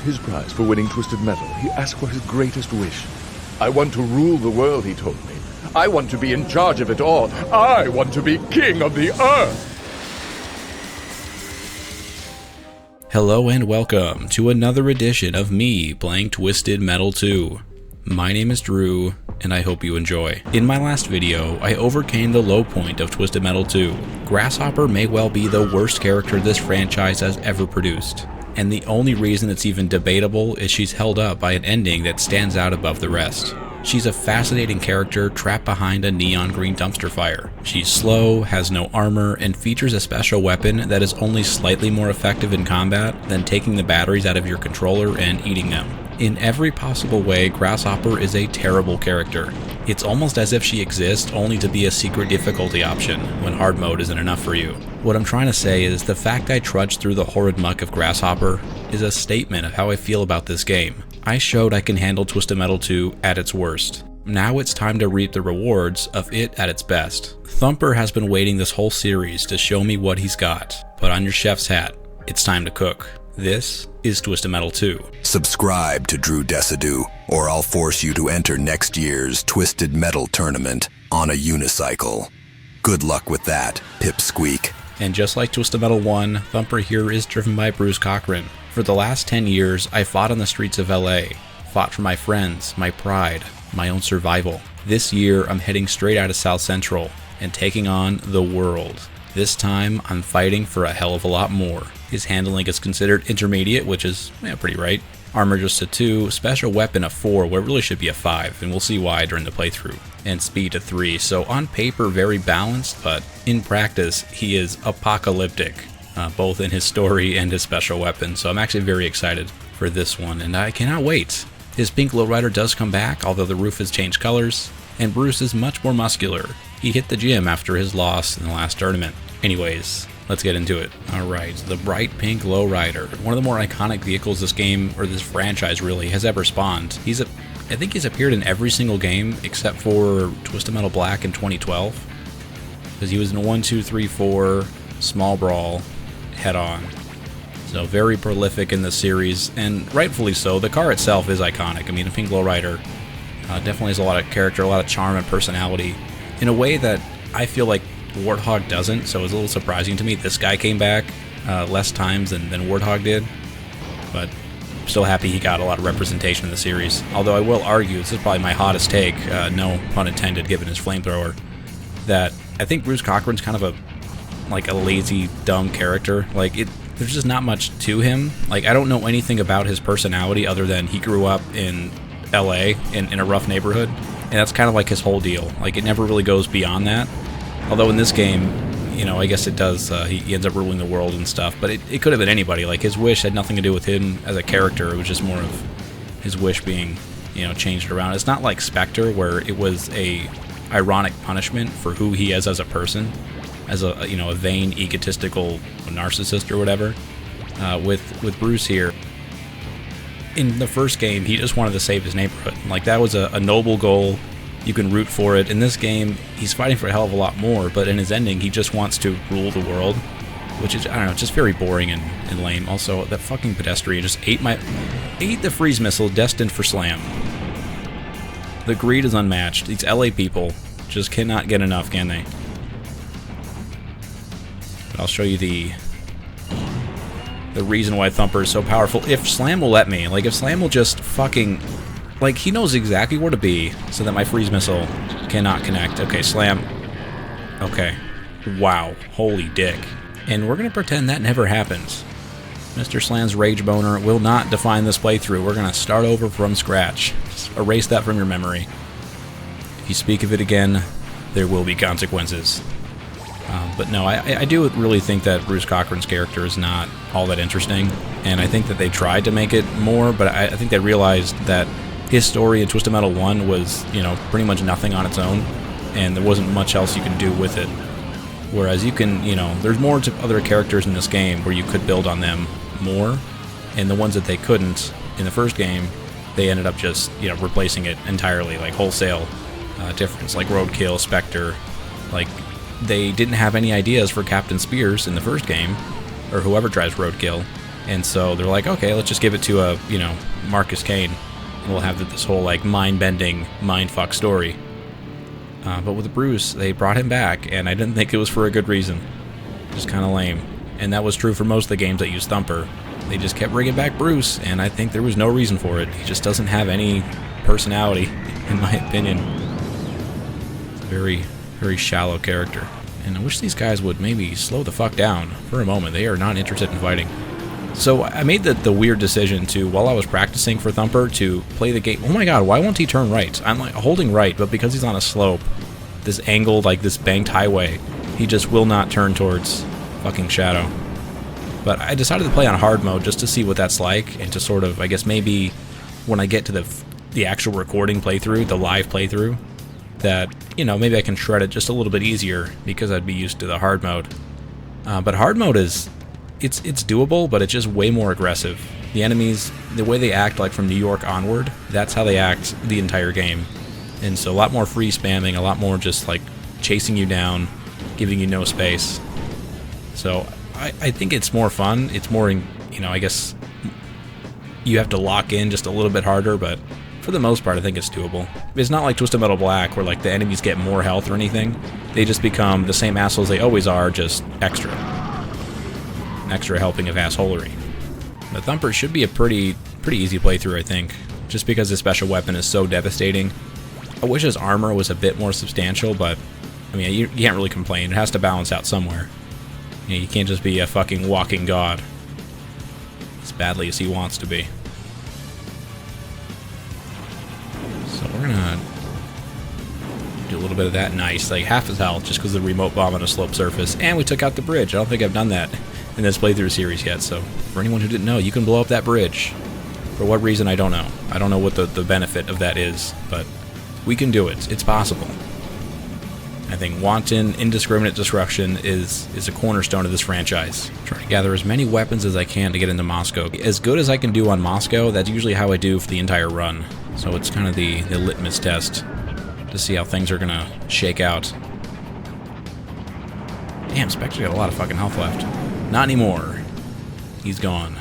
his prize for winning Twisted Metal, he asked for his greatest wish. I want to rule the world, he told me. I want to be in charge of it all. I want to be king of the earth. Hello and welcome to another edition of me playing Twisted Metal 2. My name is Drew, and I hope you enjoy. In my last video, I overcame the low point of Twisted Metal 2. Grasshopper may well be the worst character this franchise has ever produced, and the only reason it's even debatable is she's held up by an ending that stands out above the rest. She's a fascinating character trapped behind a neon green dumpster fire. She's slow, has no armor, and features a special weapon that is only slightly more effective in combat than taking the batteries out of your controller and eating them. In every possible way, Grasshopper is a terrible character. It's almost as if she exists only to be a secret difficulty option when hard mode isn't enough for you. What I'm trying to say is the fact I trudged through the horrid muck of Grasshopper is a statement of how I feel about this game. I showed I can handle Twisted Metal 2 at its worst. Now it's time to reap the rewards of it at its best. Thumper has been waiting this whole series to show me what he's got. Put on your chef's hat. It's time to cook. This is Twisted Metal 2. Subscribe to Drew Desidue, or I'll force you to enter next year's Twisted Metal tournament on a unicycle. Good luck with that, Pipsqueak. And just like Twisted Metal 1, Thumper here is driven by Bruce Cochran. For the last 10 years, I fought on the streets of LA. Fought for my friends, my pride, my own survival. This year, I'm heading straight out of South Central and taking on the world. This time, I'm fighting for a hell of a lot more. His handling is considered intermediate, which is pretty right. Armor just a 2, special weapon a 4, where it really should be a 5, and we'll see why during the playthrough. And speed a 3, so on paper very balanced, but in practice he is apocalyptic, both in his story and his special weapon. So I'm actually very excited for this one, and I cannot wait. His pink lowrider does come back, although the roof has changed colors, and Bruce is much more muscular. He hit the gym after his loss in the last tournament. Anyways, let's get into it. Alright, the bright pink lowrider. One of the more iconic vehicles this game, or this franchise really, has ever spawned. I think he's appeared in every single game except for Twisted Metal Black in 2012. Because he was in 1, 2, 3, 4, Small Brawl, Head On. So very prolific in the series, and rightfully so. The car itself is iconic. I mean, the pink lowrider definitely has a lot of character, a lot of charm and personality, in a way that I feel like Warthog doesn't, so it was a little surprising to me. This guy came back less times than Warthog did, but I'm still happy he got a lot of representation in the series. Although I will argue, this is probably my hottest take, no pun intended given his flamethrower, that I think Bruce Cochran's kind of a lazy, dumb character. There's just not much to him. I don't know anything about his personality other than he grew up in LA in a rough neighborhood, and that's kind of like his whole deal. It never really goes beyond that. Although in this game, I guess it does, he ends up ruling the world and stuff, but it could have been anybody. His wish had nothing to do with him as a character. It was just more of his wish being, changed around. It's not like Spectre, where it was a ironic punishment for who he is as a person, as a vain, egotistical narcissist or whatever. With Bruce here, in the first game, he just wanted to save his neighborhood. That was a noble goal. You can root for it. In this game, he's fighting for a hell of a lot more, but in his ending, he just wants to rule the world, which is, I don't know, just very boring and lame. Also, that fucking pedestrian just ate the freeze missile destined for slam. The greed is unmatched. These LA people just cannot get enough, can they? But I'll show you the reason why Thumper is so powerful. If Slam will let me, if Slam will just fucking... he knows exactly where to be so that my freeze missile cannot connect. Okay, Slam. Okay. Wow. Holy dick. And we're going to pretend that never happens. Mr. Slam's rage boner will not define this playthrough. We're going to start over from scratch. Just erase that from your memory. If you speak of it again, there will be consequences. But no, I do really think that Bruce Cochran's character is not all that interesting. And I think that they tried to make it more, but I think they realized that his story in Twisted Metal 1 was, pretty much nothing on its own, and there wasn't much else you could do with it. Whereas you can, there's more to other characters in this game where you could build on them more, and the ones that they couldn't in the first game, they ended up just, replacing it entirely, wholesale difference, Roadkill, Spectre. They didn't have any ideas for Captain Spears in the first game, or whoever drives Roadkill, And so they're like, okay, let's just give it to a, Marcus Kane, and we'll have this whole like mind-bending, mind-fuck story. But with Bruce, they brought him back, and I didn't think it was for a good reason. Just kind of lame. And that was true for most of the games that used Thumper. They just kept bringing back Bruce, and I think there was no reason for it. He just doesn't have any personality, in my opinion. It's a very, very shallow character. And I wish these guys would maybe slow the fuck down for a moment. They are not interested in fighting. So I made the weird decision to, while I was practicing for Thumper, to play the game. Oh my god, why won't he turn right? I'm like holding right, but because he's on a slope, this angled, like this banked highway, he just will not turn towards fucking Shadow. But I decided to play on hard mode just to see what that's like, and to sort of, I guess maybe when I get to the actual recording playthrough, the live playthrough, that, maybe I can shred it just a little bit easier because I'd be used to the hard mode. But hard mode is, it's doable, but it's just way more aggressive. The enemies, the way they act, like from New York onward, that's how they act the entire game. And so a lot more free spamming, a lot more just like chasing you down, giving you no space. So I think it's more fun. It's more, I guess you have to lock in just a little bit harder, but for the most part, I think it's doable. It's not like Twisted Metal Black, where like the enemies get more health or anything. They just become the same assholes they always are, just extra. An extra helping of assholery. But Thumper should be a pretty easy playthrough, I think, just because his special weapon is so devastating. I wish his armor was a bit more substantial, but I mean, you can't really complain. It has to balance out somewhere. You can't just be a fucking walking god as badly as he wants to be. So we're gonna do a little bit of that. Nice, like half his health just because of the remote bomb on a slope surface, and we took out the bridge. I don't think I've done that in this playthrough series yet, so for anyone who didn't know, you can blow up that bridge. For what reason, I don't know. I don't know what the benefit of that is, but we can do it. It's possible. I think wanton, indiscriminate destruction is a cornerstone of this franchise. I'm trying to gather as many weapons as I can to get into Moscow. As good as I can do on Moscow, that's usually how I do for the entire run. So it's kind of the litmus test to see how things are gonna shake out. Damn, Spectre got a lot of fucking health left. Not anymore. He's gone.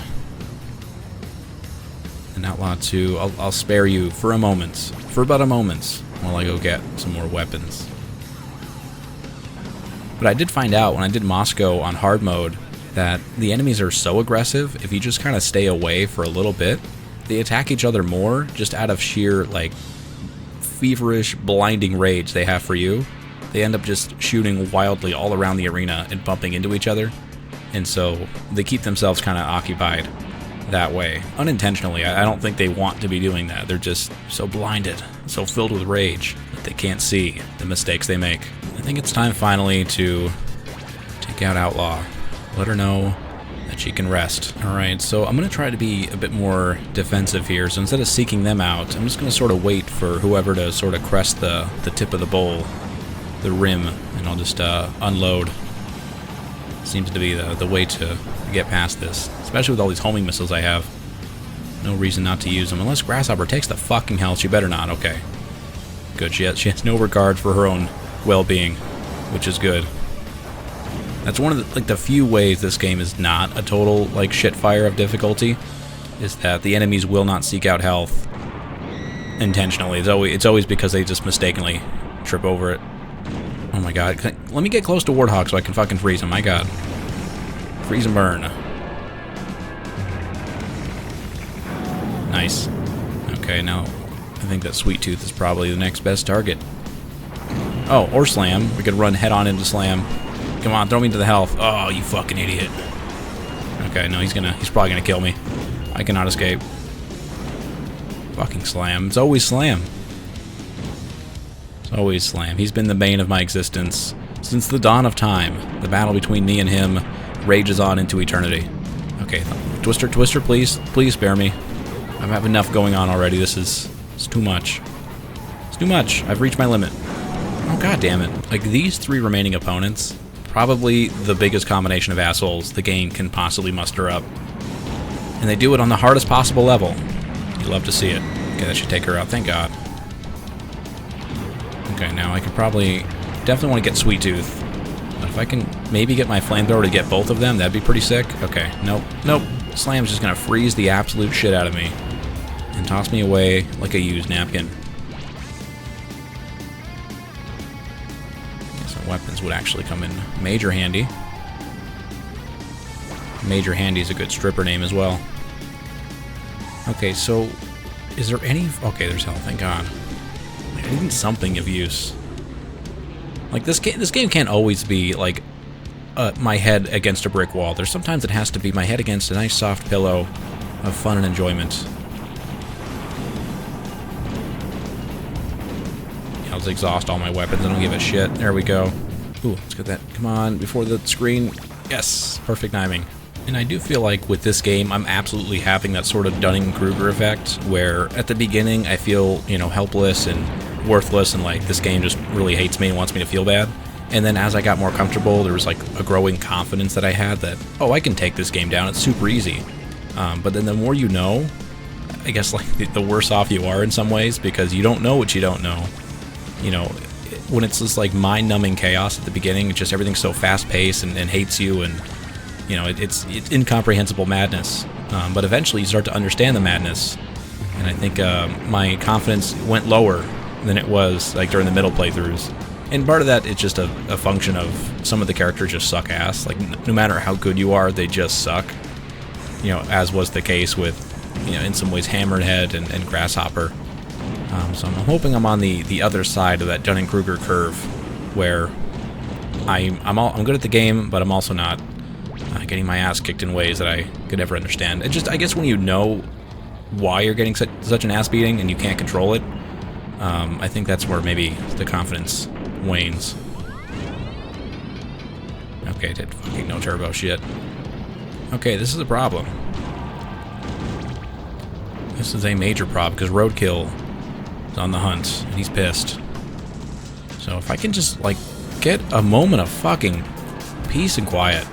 And Outlaw 2, I'll spare you for a moment. For about a moment, while I go get some more weapons. But I did find out when I did Moscow on hard mode that the enemies are so aggressive, if you just kind of stay away for a little bit, they attack each other more just out of sheer, like, feverish, blinding rage they have for you. They end up just shooting wildly all around the arena and bumping into each other. And so they keep themselves kind of occupied that way. Unintentionally, I don't think they want to be doing that. They're just so blinded, so filled with rage that they can't see the mistakes they make. I think it's time finally to take out Outlaw. Let her know that she can rest. Alright, so I'm going to try to be a bit more defensive here. So instead of seeking them out, I'm just going to sort of wait for whoever to sort of crest the tip of the bowl, the rim, and I'll just unload. Seems to be the way to get past this, especially with all these homing missiles I have. No reason not to use them, unless Grasshopper takes the fucking health. She better not. Okay, good. She has no regard for her own well-being, which is good. That's one of the few ways this game is not a total like shitfire of difficulty, is that the enemies will not seek out health intentionally. It's always because they just mistakenly trip over it. Oh my god. Let me get close to Warthog so I can fucking freeze him. My god. Freeze and burn. Nice. Okay, now I think that Sweet Tooth is probably the next best target. Oh, or Slam. We could run head on into Slam. Come on, throw me into the health. Oh, you fucking idiot. Okay, no, he's probably gonna kill me. I cannot escape. Fucking Slam. It's always Slam. It's always Slam. He's been the bane of my existence since the dawn of time. The battle between me and him rages on into eternity. Okay, Twister, please spare me. I have enough going on already. It's too much. It's too much. I've reached my limit. Oh, god damn it. Like, these three remaining opponents, probably the biggest combination of assholes the game can possibly muster up. And they do it on the hardest possible level. You love to see it. Okay, that should take her out. Thank god. Okay, now I could definitely want to get Sweet Tooth. But if I can maybe get my flamethrower to get both of them, that'd be pretty sick. Okay, nope. Slam's just gonna freeze the absolute shit out of me and toss me away like a used napkin. Some weapons would actually come in major handy. Major Handy is a good stripper name as well. Okay, so is there any... Okay, there's health, thank God. I need something of use. Like, this game can't always be, like, my head against a brick wall. There's sometimes it has to be my head against a nice soft pillow of fun and enjoyment. Yeah, let's exhaust all my weapons. I don't give a shit. There we go. Ooh, let's get that. Come on, before the screen. Yes, perfect timing. And I do feel like with this game, I'm absolutely having that sort of Dunning-Kruger effect, where at the beginning I feel, you know, helpless and worthless, and like this game just really hates me and wants me to feel bad. And then as I got more comfortable, there was like a growing confidence that I had that, oh, I can take this game down, it's super easy. But then the more you know, I guess like the worse off you are in some ways, because you don't know what you don't know. You know, when it's just like mind-numbing chaos at the beginning, it's just everything's so fast-paced and hates you, and you know, it's incomprehensible madness. But eventually you start to understand the madness. And I think my confidence went lower than it was like during the middle playthroughs. And part of that is just a function of some of the characters just suck ass. Like, no matter how good you are, they just suck. You know, as was the case with, you know, in some ways Hammerhead and Grasshopper. So I'm hoping I'm on the other side of that Dunning-Kruger curve, where I'm good at the game, but I'm also not getting my ass kicked in ways that I could never understand. It just, I guess when you know why you're getting such an ass beating and you can't control it, I think that's where maybe the confidence wanes. Okay, did fucking no turbo shit. Okay, this is a problem. This is a major problem, because Roadkill is on the hunt, and he's pissed. So if I can just, like, get a moment of fucking peace and quiet.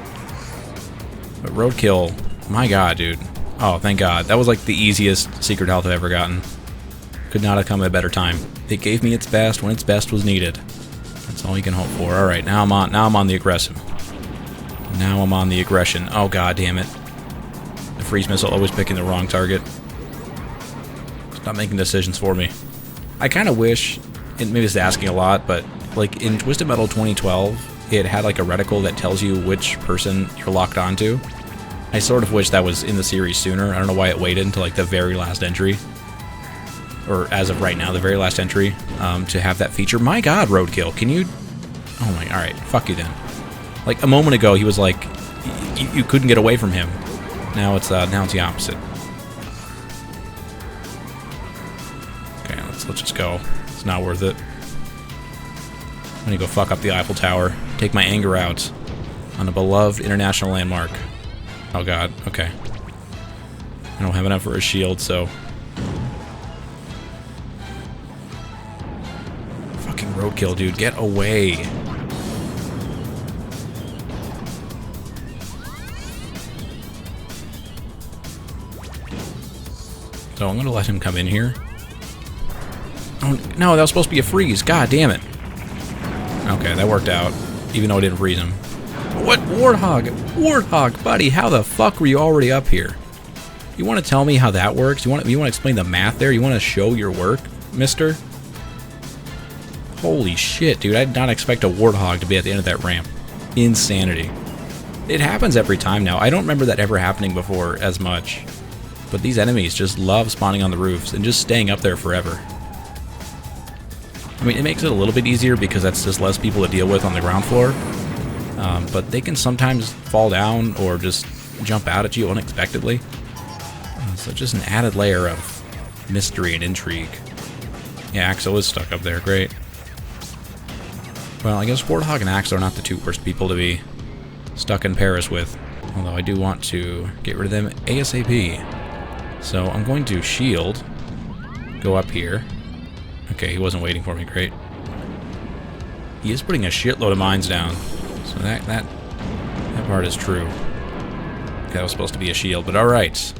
But Roadkill, my god, dude. Oh, thank god. That was, like, the easiest secret health I've ever gotten. Could not have come at a better time. It gave me its best when its best was needed. That's all you can hope for. Alright, now I'm on the aggressive. Now I'm on the aggression. Oh, god damn it. The freeze missile always picking the wrong target. Stop making decisions for me. I kind of wish, and maybe it's asking a lot, but like in Twisted Metal 2012, it had like a reticle that tells you which person you're locked onto. I sort of wish that was in the series sooner. I don't know why it waited until like the very last entry. Or as of right now, the very last entry, to have that feature. My god, Roadkill, can you... Oh my... Alright, fuck you then. Like, a moment ago, he was like... You couldn't get away from him. Now it's the opposite. Okay, let's just go. It's not worth it. I'm gonna go fuck up the Eiffel Tower. Take my anger out on a beloved international landmark. Oh god, okay. I don't have enough for a shield, so... Fucking Roadkill, dude. Get away. So I'm gonna let him come in here. Oh, no, that was supposed to be a freeze. God damn it. Okay, that worked out. Even though I didn't freeze him. What? Warthog! Warthog, buddy, how the fuck were you already up here? You want to tell me how that works? You want to explain the math there? You want to show your work, mister? Holy shit, dude. I did not expect a Warthog to be at the end of that ramp. Insanity. It happens every time now. I don't remember that ever happening before as much. But these enemies just love spawning on the roofs and just staying up there forever. I mean, it makes it a little bit easier because that's just less people to deal with on the ground floor. But they can sometimes fall down or just jump out at you unexpectedly. So just an added layer of mystery and intrigue. Yeah, Axel is stuck up there. Great. Well, I guess Warthog and Axel are not the two worst people to be stuck in Paris with. Although I do want to get rid of them ASAP. So I'm going to shield. Go up here. Okay, he wasn't waiting for me. Great. He is putting a shitload of mines down. So that part is true. Okay, that was supposed to be a shield, but alright.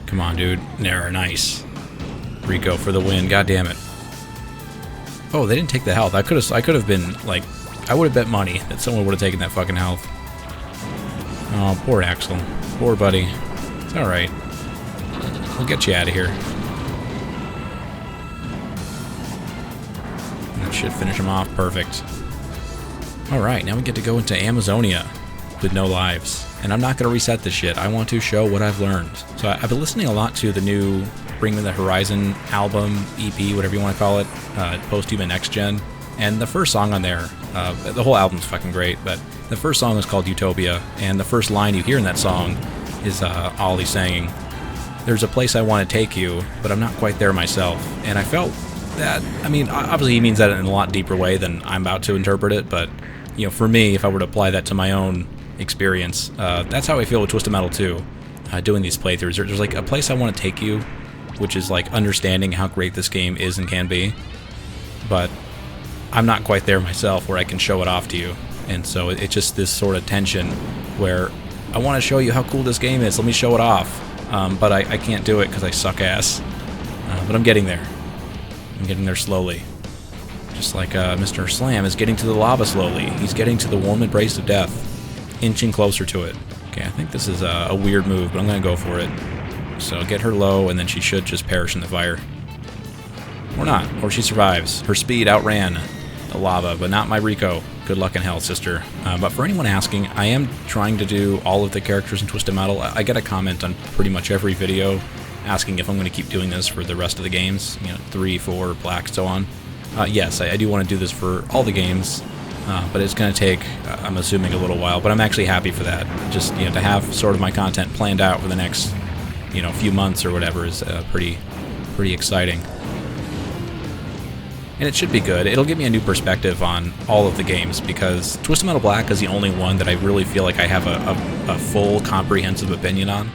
Come on, dude. There, nice. Rico for the win. God damn it. Oh, they didn't take the health. I could have been like I would have bet money that someone would have taken that fucking health. Oh, poor Axel. Poor buddy. It's alright. We'll get you out of here. That should finish him off. Perfect. Alright, now we get to go into Amazonia with no lives. And I'm not going to reset this shit. I want to show what I've learned. So I've been listening a lot to the new Bring Me the Horizon album, EP, whatever you want to call it, post-human next gen. And the first song on there, the whole album's fucking great, but the first song is called Utopia, and the first line you hear in that song is Ollie saying, "There's a place I want to take you, but I'm not quite there myself." And I felt that, I mean, obviously he means that in a lot deeper way than I'm about to interpret it, but, you know, for me, if I were to apply that to my own experience, that's how I feel with Twisted Metal 2, doing these playthroughs. There's like a place I want to take you, which is like understanding how great this game is and can be, but I'm not quite there myself where I can show it off to you. And so it's just this sort of tension where I want to show you how cool this game is, let me show it off, but I can't do it because I suck ass. But I'm getting there. I'm getting there slowly. Just like Mr. Slam is getting to the lava slowly. He's getting to the warm embrace of death, inching closer to it. Okay, I think this is a weird move, but I'm going to go for it. So get her low, and then she should just perish in the fire. Or not, or she survives. Her speed outran the lava, but not my Rico. Good luck in hell, sister. But for anyone asking, I am trying to do all of the characters in Twisted Metal. I get a comment on pretty much every video asking if I'm going to keep doing this for the rest of the games, you know, 3, 4, Black, so on. Yes, I do want to do this for all the games, but it's going to take, I'm assuming, a little while, but I'm actually happy for that. Just, you know, to have sort of my content planned out for the next, you know, few months or whatever is pretty exciting. And it should be good. It'll give me a new perspective on all of the games, because Twisted Metal Black is the only one that I really feel like I have a full, comprehensive opinion on.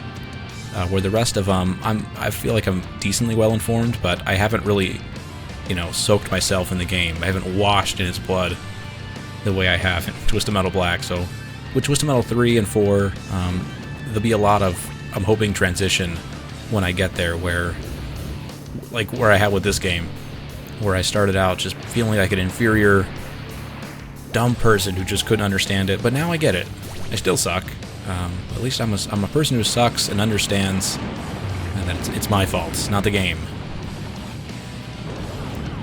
Where the rest of them, I feel like I'm decently well informed, but I haven't really, you know, soaked myself in the game. I haven't washed in its blood the way I have in Twisted Metal Black. So with Twisted Metal 3 and 4, there'll be a lot of, I'm hoping, transition when I get there, where, like where I had with this game, where I started out just feeling like an inferior, dumb person who just couldn't understand it, but now I get it. I still suck. At least I'm a person who sucks and understands, and that it's my fault, not the game.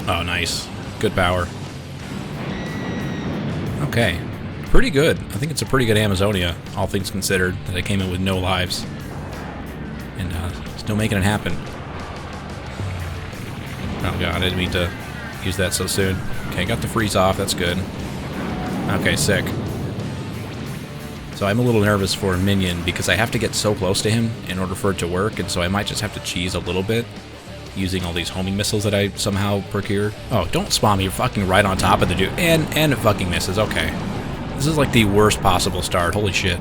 Oh, nice. Good power. Okay. Pretty good. I think it's a pretty good Amazonia, all things considered, that I came in with no lives. And still making it happen. Oh god, I didn't mean to use that so soon. Okay, got the freeze off, that's good. Okay, sick. So I'm a little nervous for Minion because I have to get so close to him in order for it to work, and so I might just have to cheese a little bit using all these homing missiles that I somehow procured. Oh, don't spawn me, you're fucking right on top of the dude. And it fucking misses, okay. This is like the worst possible start, holy shit.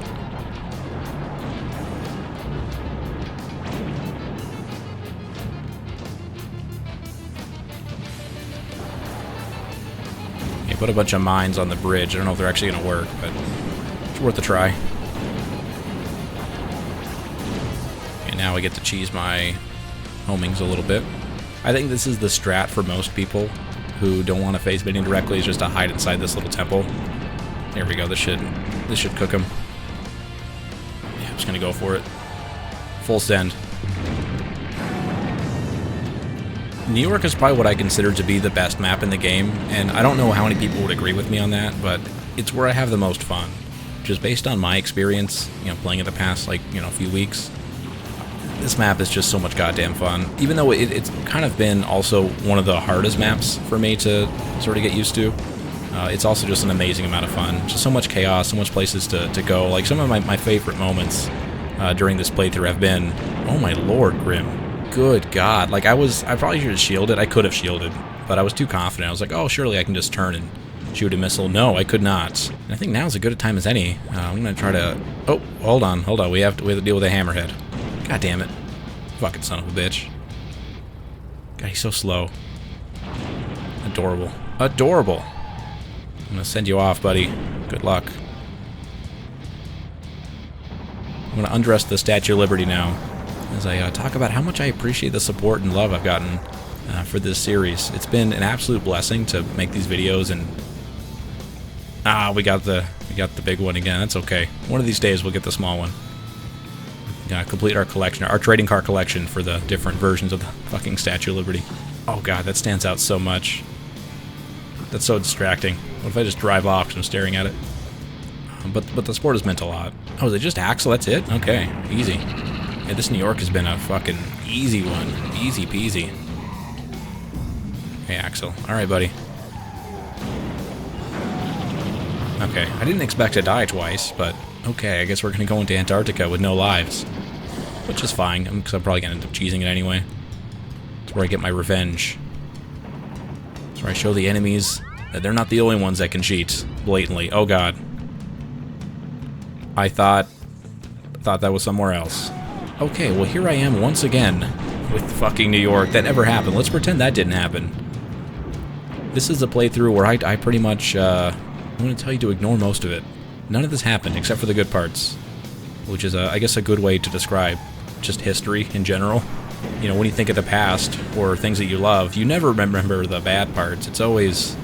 Okay, put a bunch of mines on the bridge. I don't know if they're actually gonna work, but it's worth a try. Okay, now I get to cheese my homings a little bit. I think this is the strat for most people who don't want to face Minion directly, is just to hide inside this little temple. There we go, this should cook him. Yeah, I'm just gonna go for it. Full send. New York is probably what I consider to be the best map in the game, and I don't know how many people would agree with me on that, but it's where I have the most fun. Just based on my experience, you know, playing it the past, like, you know, few weeks, this map is just so much goddamn fun. Even though it's kind of been also one of the hardest maps for me to sort of get used to, it's also just an amazing amount of fun. Just so much chaos, so much places to go. Like, some of my favorite moments during this playthrough have been, oh my lord, Grim. Good God. Like, I probably should have shielded. I could have shielded, but I was too confident. I was like, oh, surely I can just turn and shoot a missile. No, I could not. And I think now's as good a time as any. I'm going to try to... Oh, hold on. We have to deal with a hammerhead. God damn it. Fucking son of a bitch. God, he's so slow. Adorable. Adorable. I'm going to send you off, buddy. Good luck. I'm going to undress the Statue of Liberty now, as I talk about how much I appreciate the support and love I've gotten for this series. It's been an absolute blessing to make these videos and Ah, we got the big one again. That's okay. One of these days we'll get the small one. Complete our collection, our trading card collection for the different versions of the fucking Statue of Liberty. Oh god, that stands out so much. That's so distracting. What if I just drive off because I'm staring at it? But the sport has meant a lot. Oh, is it just Axel? That's it? Okay, easy. Yeah, this New York has been a fucking easy one. Easy peasy. Hey, Axel. Alright, buddy. Okay, I didn't expect to die twice, but okay, I guess we're gonna go into Antarctica with no lives. Which is fine, because I'm probably gonna end up cheesing it anyway. That's where I get my revenge. That's where I show the enemies that they're not the only ones that can cheat blatantly. Oh god. I thought that was somewhere else. Okay, well here I am once again with fucking New York. That never happened. Let's pretend that didn't happen. This is a playthrough where I pretty much, I'm going to tell you to ignore most of it. None of this happened except for the good parts, which is, I guess, a good way to describe just history in general. You know, when you think of the past or things that you love, you never remember the bad parts. It's always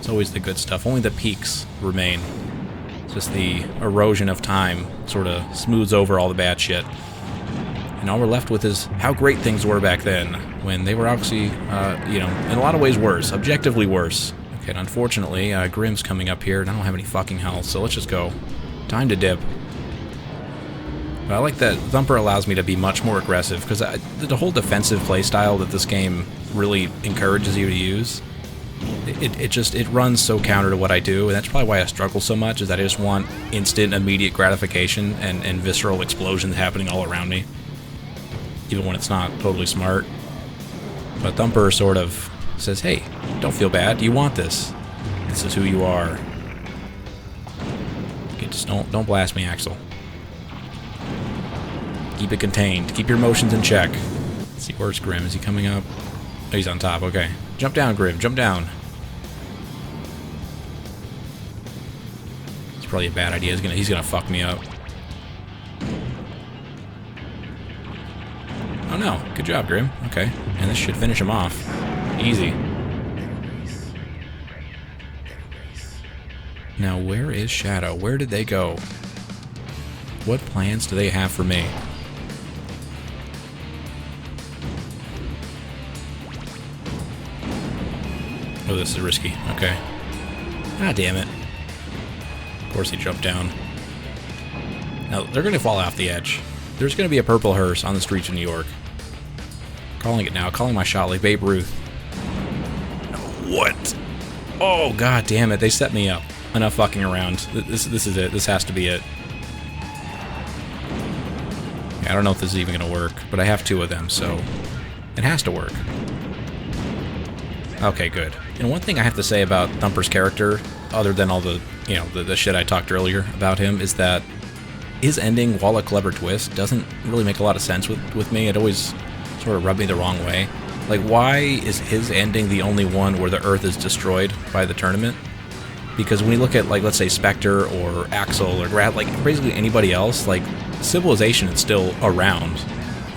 the good stuff. Only the peaks remain. Just the erosion of time sort of smooths over all the bad shit. And all we're left with is how great things were back then, when they were actually, you know, in a lot of ways worse, objectively worse. Okay, and unfortunately, Grimm's coming up here, and I don't have any fucking health, so let's just go. Time to dip. But I like that Thumper allows me to be much more aggressive, because the whole defensive playstyle that this game really encourages you to use, it runs so counter to what I do, and that's probably why I struggle so much, is that I just want instant, immediate gratification and visceral explosions happening all around me. Even when it's not totally smart. But Thumper sort of says, hey, don't feel bad, you want this. This is who you are. Okay, just don't blast me, Axel. Keep it contained. Keep your emotions in check. Let's see, where's Grimm? Is he coming up? Oh, he's on top, okay. Jump down, Grimm, jump down. It's probably a bad idea. He's gonna fuck me up. Oh no, good job, Grimm. Okay, and this should finish him off. Easy. Now, where is Shadow? Where did they go? What plans do they have for me? Oh, this is risky. Okay. Ah, damn it. Of course he jumped down. Now, they're going to fall off the edge. There's going to be a purple hearse on the streets of New York. Calling it now. Calling my shot like Babe Ruth. What? Oh, god damn it. They set me up. Enough fucking around. This is it. This has to be it. I don't know if this is even going to work, but I have two of them, so it has to work. Okay, good. And one thing I have to say about Thumper's character, other than all the, you know, the shit I talked earlier about him, is that his ending, while a clever twist, doesn't really make a lot of sense with me. It always sort of rubbed me the wrong way. Like, why is his ending the only one where the Earth is destroyed by the tournament? Because when you look at, like, let's say Spectre or Axel or Grad, like, basically anybody else, like, civilization is still around.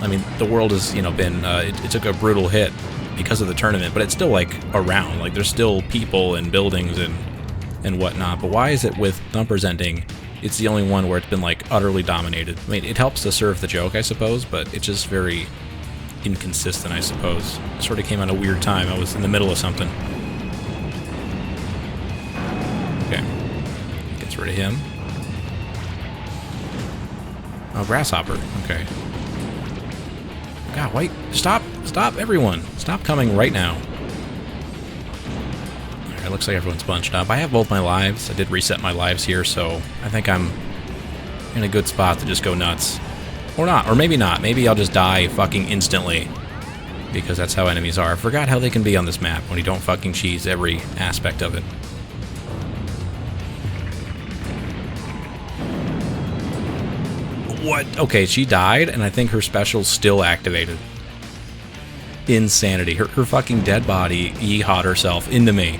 I mean, the world has, you know, been, it took a brutal hit because of the tournament, but it's still, like, around. Like, there's still people and buildings and whatnot. But why is it with Thumper's ending, it's the only one where it's been, like, utterly dominated? I mean, it helps to serve the joke, I suppose, but it's just very inconsistent, I suppose. It sort of came at a weird time. I was in the middle of something. Okay. Gets rid of him. Oh, Grasshopper. Okay. God, wait. Stop. Stop, everyone. Stop coming right now. Alright, looks like everyone's bunched up. I have both my lives. I did reset my lives here, so I think I'm in a good spot to just go nuts. Or not. Or maybe not. Maybe I'll just die fucking instantly. Because that's how enemies are. I forgot how they can be on this map when you don't fucking cheese every aspect of it. What? Okay, she died, and I think her special's still activated. Insanity. Her fucking dead body yeehawed herself into me.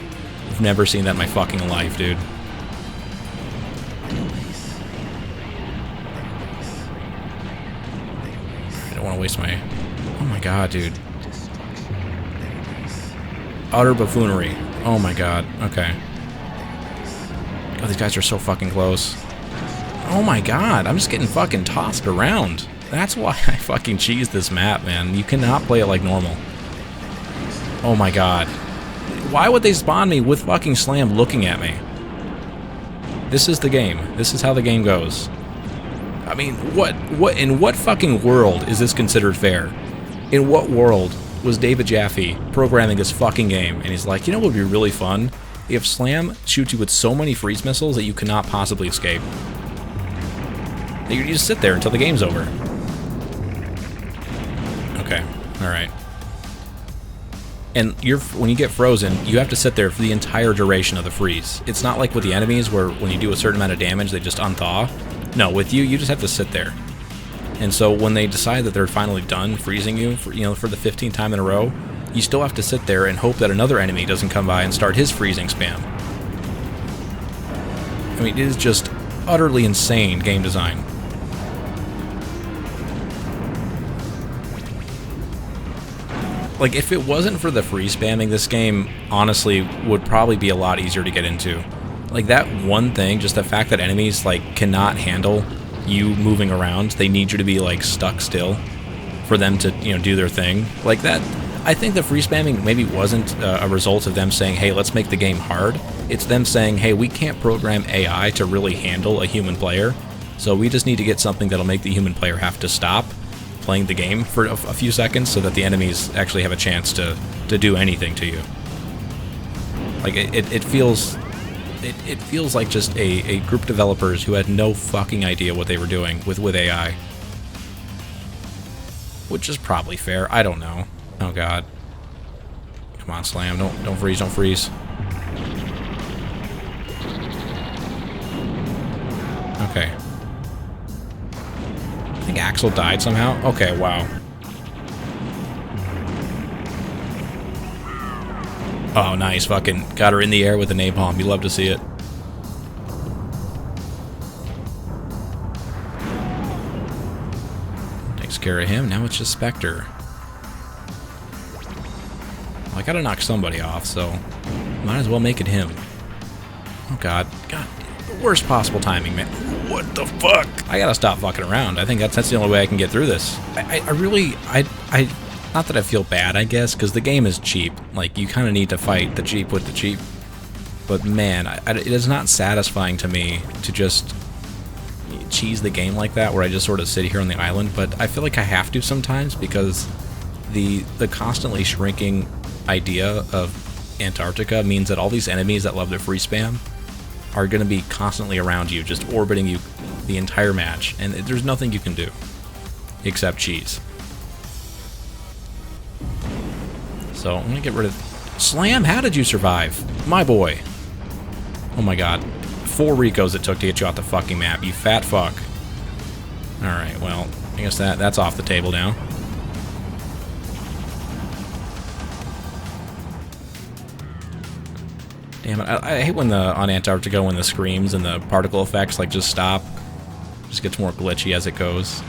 I've never seen that in my fucking life, dude. I don't want to waste my... Oh my god, dude. Utter buffoonery. Oh my god. Okay. Oh, these guys are so fucking close. Oh my god, I'm just getting fucking tossed around. That's why I fucking cheesed this map, man. You cannot play it like normal. Oh my god. Why would they spawn me with fucking Slam looking at me? This is the game. This is how the game goes. I mean, in what fucking world is this considered fair? In what world was David Jaffe programming this fucking game? And he's like, you know what would be really fun? If Slam shoots you with so many freeze missiles that you cannot possibly escape. You just sit there until the game's over. Okay, alright. And when you get frozen, you have to sit there for the entire duration of the freeze. It's not like with the enemies where when you do a certain amount of damage, they just unthaw. No, with you just have to sit there. And so when they decide that they're finally done freezing you, for the 15th time in a row, you still have to sit there and hope that another enemy doesn't come by and start his freezing spam. I mean, it is just utterly insane game design. Like, if it wasn't for the freeze spamming, this game, honestly, would probably be a lot easier to get into. Like, that one thing, just the fact that enemies, like, cannot handle you moving around, they need you to be, like, stuck still for them to, do their thing. Like, that, I think the freeze spamming maybe wasn't a result of them saying, hey, let's make the game hard. It's them saying, hey, we can't program AI to really handle a human player, so we just need to get something that'll make the human player have to stop playing the game for a few seconds so that the enemies actually have a chance to do anything to you. Like, it feels like just a group of developers who had no fucking idea what they were doing with AI. Which is probably fair. I don't know. Oh god. Come on, Slam. Don't freeze, don't freeze. Okay. I think Axel died somehow. Okay, wow. Oh, nice. Fucking got her in the air with the napalm. You love to see it. Takes care of him. Now it's just Spectre. Well, I gotta knock somebody off, so might as well make it him. Oh, God. God. Worst possible timing, man. What the fuck? I gotta stop fucking around. I think that's the only way I can get through this. I really, not that I feel bad, I guess, because the game is cheap. Like, you kind of need to fight the cheap with the cheap. But man, it is not satisfying to me to just cheese the game like that, where I just sort of sit here on the island. But I feel like I have to sometimes, because the constantly shrinking idea of Antarctica means that all these enemies that love their free spam are going to be constantly around you, just orbiting you the entire match, and there's nothing you can do except cheese. So I'm gonna get rid of Slam. How did you survive, my boy? Oh my god, 4 Ricos it took to get you off the fucking map, you fat fuck. All right, well, I guess that's off the table now. Damn it, I hate when on Antarctica when the screams and the particle effects like just stop. Just gets more glitchy as it goes.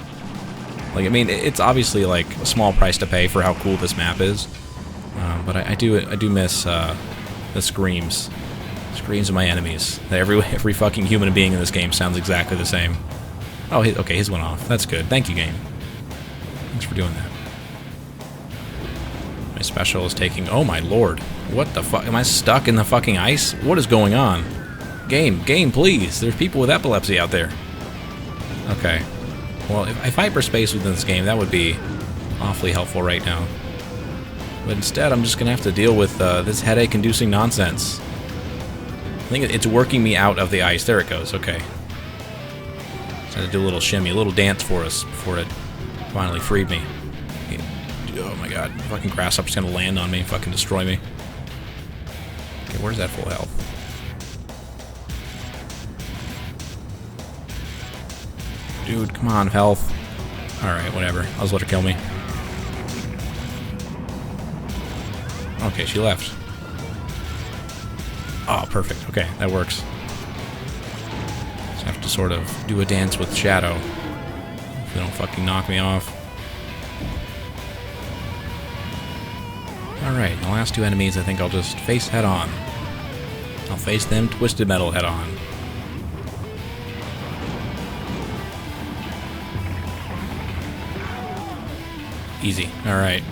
Like, I mean, it's obviously like a small price to pay for how cool this map is. But I do miss the screams. Screams of my enemies. Every fucking human being in this game sounds exactly the same. Oh, okay, his went off. That's good. Thank you, game. Thanks for doing that. My special is taking... Oh my lord. What the fuck? Am I stuck in the fucking ice? What is going on? Game, please. There's people with epilepsy out there. Okay. Well, if hyperspace within this game, that would be awfully helpful right now. But instead, I'm just going to have to deal with this headache-inducing nonsense. I think it's working me out of the ice. There it goes. Okay. Just had to do a little shimmy, a little dance for us before it finally freed me. Oh my god. Fucking Grasshopper's going to land on me and fucking destroy me. Okay, where's that full health? Dude, come on, health. Alright, whatever. I'll just let her kill me. Okay, she left. Oh, perfect. Okay, that works. Just have to sort of do a dance with Shadow. If they don't fucking knock me off. Alright, the last 2 enemies I think I'll just face head on. I'll face them Twisted Metal head on. Easy. Alright.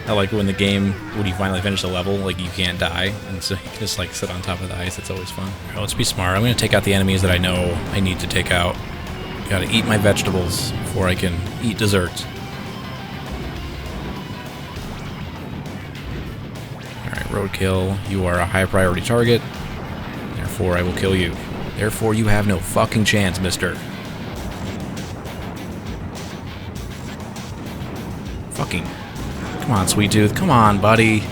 I like when the game, when you finally finish a level, like, you can't die, and so you can just, like, sit on top of the ice. It's always fun. Alright, let's be smart. I'm gonna take out the enemies that I know I need to take out. Gotta eat my vegetables before I can eat dessert. Alright, roadkill. You are a high priority target. Therefore, I will kill you. Therefore, you have no fucking chance, mister. Fucking... Come on, Sweet Tooth. Come on, buddy.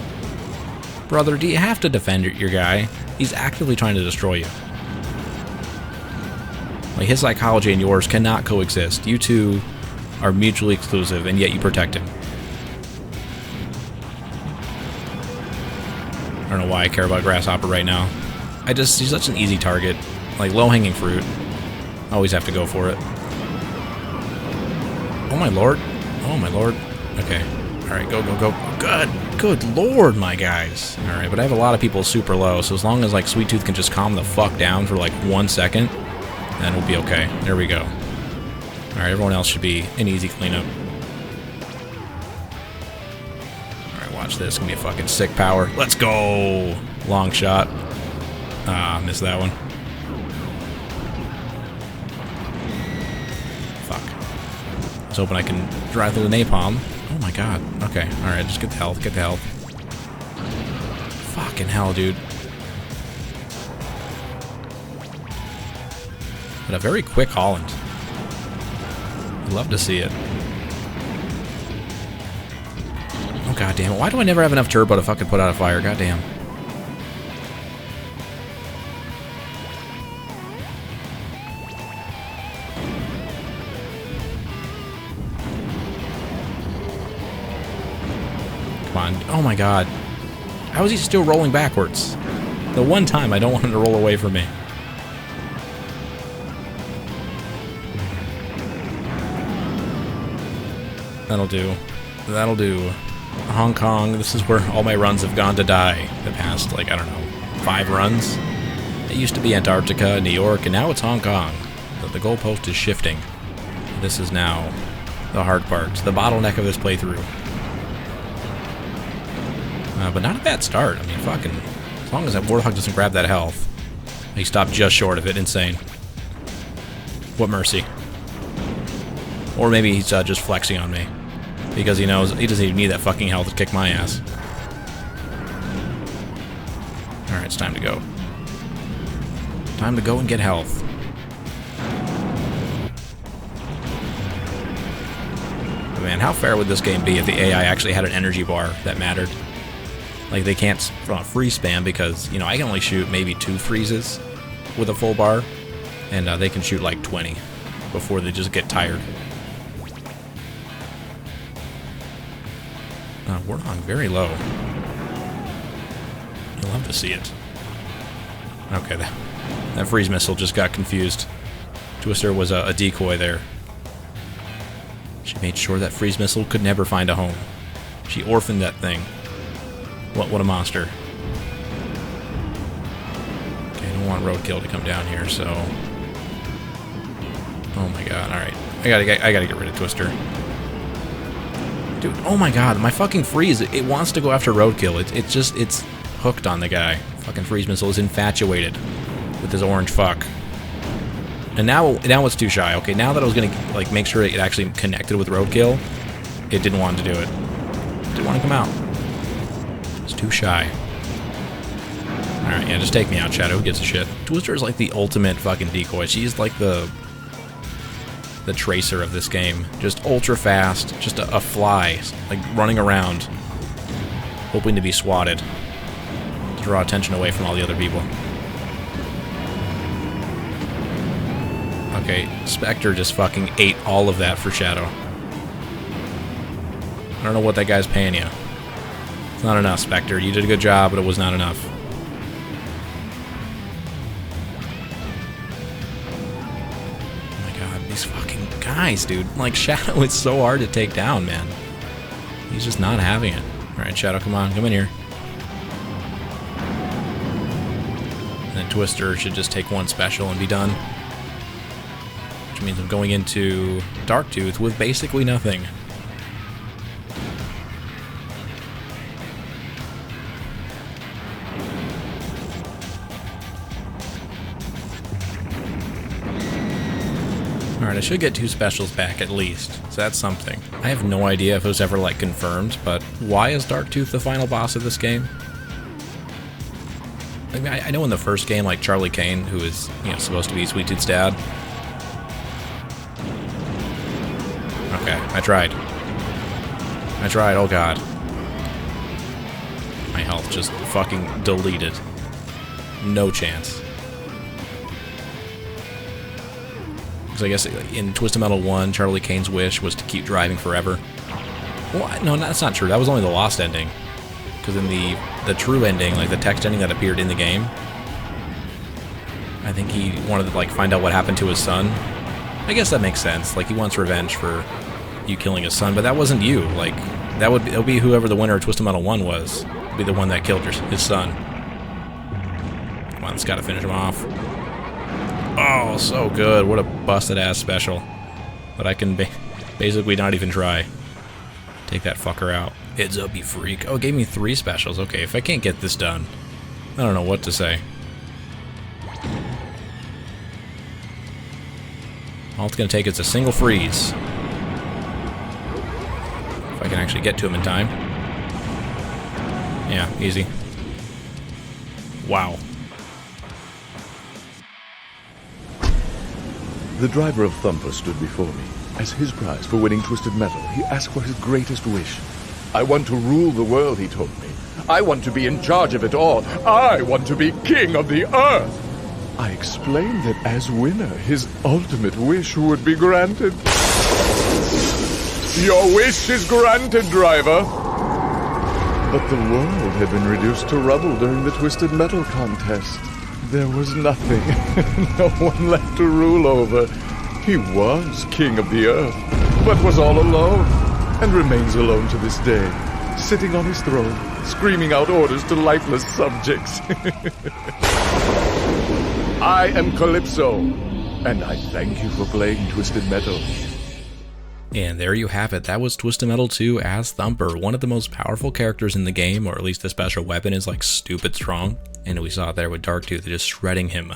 Brother, do you have to defend your guy? He's actively trying to destroy you. Like, his psychology and yours cannot coexist. You two are mutually exclusive, and yet you protect him. I don't know why I care about Grasshopper right now. He's such an easy target. Like, low-hanging fruit. Always have to go for it. Oh my lord. Oh my lord. Okay. Alright, go, go, go. Good lord, my guys. Alright, but I have a lot of people super low, so as long as, like, Sweet Tooth can just calm the fuck down for, like, 1 second, then we'll be okay. There we go. Alright, everyone else should be an easy cleanup. Alright, watch this. It's gonna be a fucking sick power. Let's go! Long shot. Ah, missed that one. Fuck. I was hoping I can drive through the napalm. Oh my god. Okay, alright, just get the health, get the health. Fucking hell, dude. But a very quick Holland. I'd love to see it. Oh god damn it. Why do I never have enough turbo to fucking put out a fire? God damn. Come on. Oh my god. How is he still rolling backwards? The one time I don't want him to roll away from me. That'll do. That'll do. Hong Kong, this is where all my runs have gone to die. The past, like, I don't know, 5 runs. It used to be Antarctica, New York, and now it's Hong Kong. The goalpost is shifting. This is now the hard part, the bottleneck of this playthrough. But not a bad start. I mean, fucking, as long as that Warthog doesn't grab that health. He stopped just short of it. Insane. What mercy. Or maybe he's just flexing on me. Because he knows he doesn't even need that fucking health to kick my ass. Alright, it's time to go. Time to go and get health. But man, how fair would this game be if the AI actually had an energy bar that mattered? Like, they can't free spam because, you know, I can only shoot maybe 2 freezes with a full bar. And they can shoot like 20 before they just get tired. We're on very low. You'll love to see it. Okay, that freeze missile just got confused. Twister was a decoy there. She made sure that freeze missile could never find a home. She orphaned that thing. What a monster. Okay, I don't want roadkill to come down here, so... Oh my god, alright. I gotta get rid of Twister. Dude, oh my god, my fucking freeze, it wants to go after roadkill. It's hooked on the guy. Fucking freeze missile is infatuated with this orange fuck. And now it's too shy. Okay, now that I was gonna, like, make sure it actually connected with roadkill, it didn't want to do it. It didn't want to come out. It's too shy. Alright, yeah, just take me out, Shadow. Who gives a shit? Twister is like the ultimate fucking decoy. She's like the tracer of this game. Just ultra fast, just a fly, like running around, hoping to be swatted, to draw attention away from all the other people. Okay, Spectre just fucking ate all of that for Shadow. I don't know what that guy's paying you. It's not enough, Spectre. You did a good job, but it was not enough. These fucking guys, dude. Like, Shadow is so hard to take down, man. He's just not having it. Alright, Shadow, come on. Come in here. And then Twister should just take one special and be done. which means I'm going into Darktooth with basically nothing. Alright, I should get 2 specials back at least, so that's something. I have no idea if it was ever, like, confirmed, but why is Darktooth the final boss of this game? I mean, I know in the first game, like, Charlie Kane, who is, you know, supposed to be Sweet Tooth's dad. Okay, I tried, oh god. My health just fucking deleted. No chance. I guess in Twisted Metal 1, Charlie Kane's wish was to keep driving forever. Well, no, that's not true. That was only the lost ending. Because in the true ending, like the text ending that appeared in the game, I think he wanted to like find out what happened to his son. I guess that makes sense. Like he wants revenge for you killing his son, but that wasn't you. Like that would be whoever the winner of Twisted Metal 1 was. Would be the one that killed his son. Come on, let's gotta finish him off. Oh, so good. What a busted-ass special. But I can basically not even try. Take that fucker out. Heads up, you freak. Oh, it gave me 3 specials. Okay, if I can't get this done, I don't know what to say. All it's going to take is a single freeze. If I can actually get to him in time. Yeah, easy. Wow. The driver of Thumper stood before me. As his prize for winning Twisted Metal, he asked for his greatest wish. I want to rule the world, he told me. I want to be in charge of it all. I want to be king of the earth. I explained that as winner, his ultimate wish would be granted. Your wish is granted, driver. But the world had been reduced to rubble during the Twisted Metal contest. There was nothing, no one left to rule over. He was king of the earth, but was all alone, and remains alone to this day, sitting on his throne, screaming out orders to lifeless subjects. I am Calypso, and I thank you for playing Twisted Metal. And there you have it. That was Twisted Metal 2 as Thumper, one of the most powerful characters in the game, or at least the special weapon is like stupid strong. And we saw it there with Darktooth, just shredding him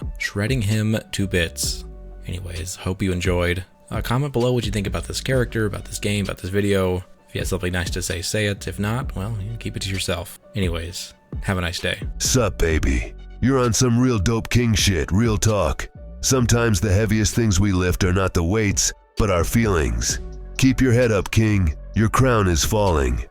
to bits. Anyways, hope you enjoyed. Comment below what you think about this character, about this game, about this video. If you have something nice to say, say it. If not, well, keep it to yourself. Anyways, have a nice day. Sup, baby? You're on some real dope king shit, real talk. Sometimes the heaviest things we lift are not the weights, but our feelings. Keep your head up, king. Your crown is falling.